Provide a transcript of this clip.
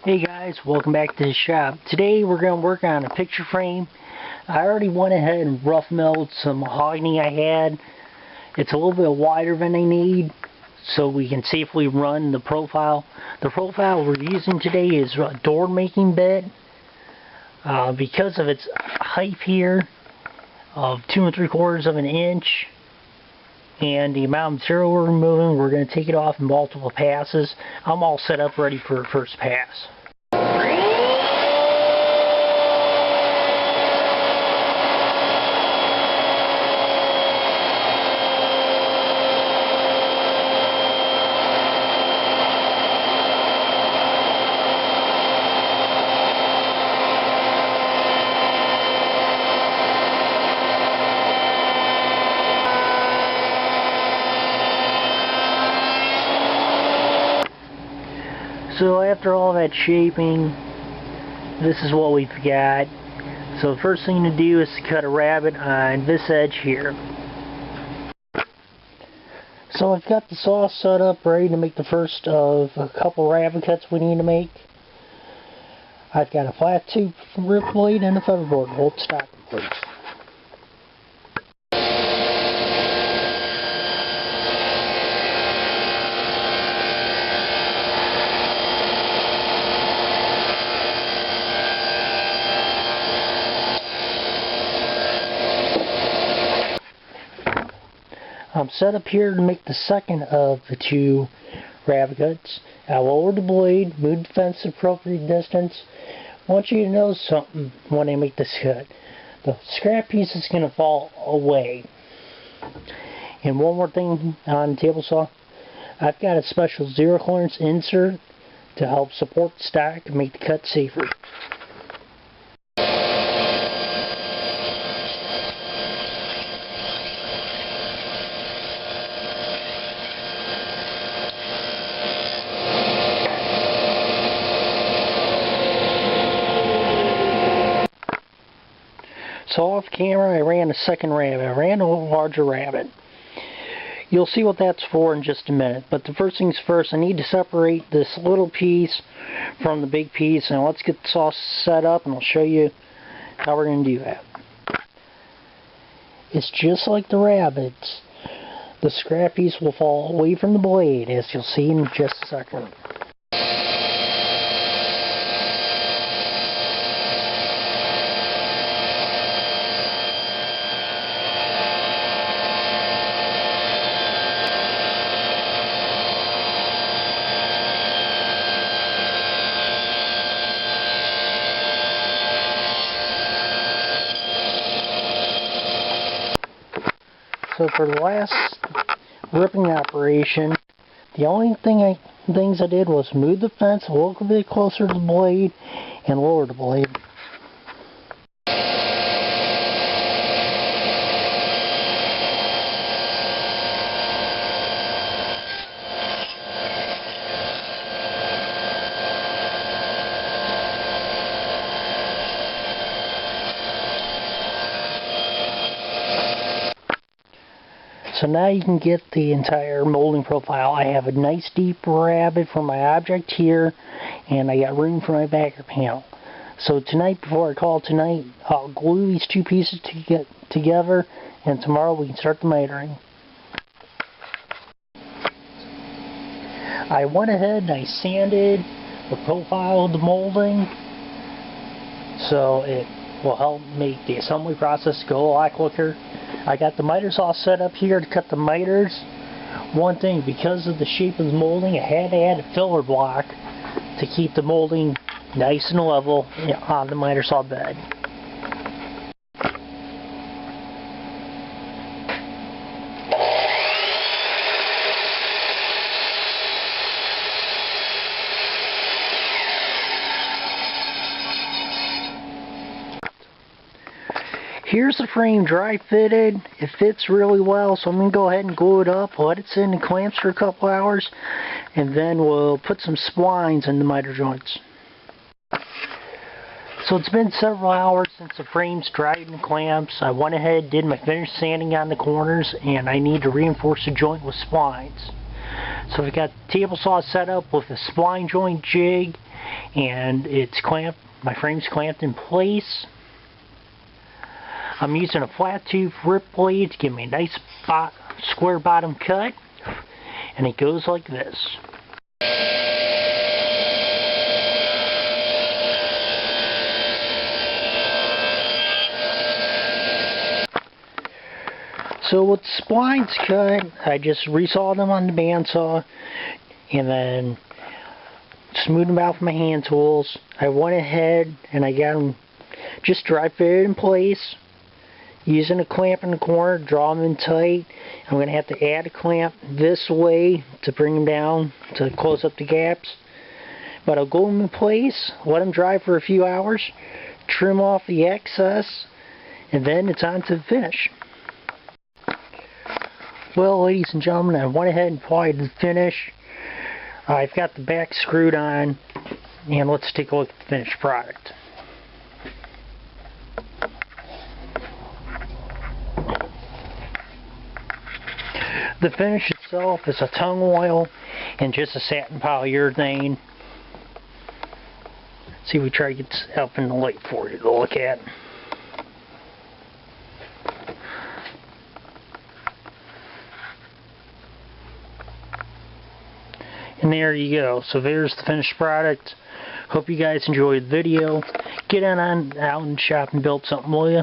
Hey guys, welcome back to the shop. Today we're going to work on a picture frame. I already went ahead and rough milled some mahogany I had. It's a little bit wider than I need so we can safely run the profile. The profile we're using today is a door making bit. Because of its height here of 2 3/4 of an inch and the amount of material we're removing, we're going to take it off in multiple passes. I'm all set up ready for the first pass. So after all that shaping, this is what we've got. So the first thing to do is to cut a rabbet on this edge here. So I've got the saw set up ready to make the first of a couple rabbet cuts we need to make. I've got a flat tube rip blade and a featherboard to hold stock in place. I'm set up here to make the second of the two rabbet cuts. I lower the blade, move the fence to appropriate distance. I want you to know something when I make this cut. The scrap piece is going to fall away. And one more thing on the table saw. I've got a special zero clearance insert to help support the stock and make the cut safer. So off camera I ran a second rabbet. I ran a larger rabbet. You'll see what that's for in just a minute. But the first things first, I need to separate this little piece from the big piece. And let's get the saw set up and I'll show you how we're going to do that. It's just like the rabbets. The scrap piece will fall away from the blade, as you'll see in just a second. So for the last ripping operation, the only things I did was move the fence a little bit closer to the blade and lower the blade. So now you can get the entire molding profile. I have a nice deep rabbet for my object here, and I got room for my backer panel. So tonight, before I call tonight, I'll glue these two pieces together, and tomorrow we can start the mitering. I went ahead and I sanded the profile of the molding, so it will help make the assembly process go a lot quicker. I got the miter saw set up here to cut the miters. One thing, because of the shape of the molding, I had to add a filler block to keep the molding nice and level on the miter saw bed. Here's the frame dry fitted. It fits really well, so I'm going to go ahead and glue it up, let it sit in the clamps for a couple hours, and then we'll put some splines in the miter joints. So it's been several hours since the frame's dried in the clamps. I went ahead, did my finish sanding on the corners, and I need to reinforce the joint with splines. So we got the table saw set up with a spline joint jig, and it's clamped. My frame's clamped in place. I'm using a flat tooth rip blade to give me a nice square bottom cut, and it goes like this. So with the splines cut, I just resawed them on the bandsaw and then smoothed them out with my hand tools. I went ahead and I got them just dry fitted in place. Using a clamp in the corner, draw them in tight. I'm going to have to add a clamp this way to bring them down to close up the gaps. But I'll glue them in place, let them dry for a few hours, trim off the excess, and then it's on to the finish. Well, ladies and gentlemen, I went ahead and applied the finish. I've got the back screwed on, and let's take a look at the finished product. The finish itself is a tung oil and just a satin polyurethane. See, we try to get this up in the light for you to look at. And there you go. So there's the finished product. Hope you guys enjoyed the video. Get on out and shop and build something, will you?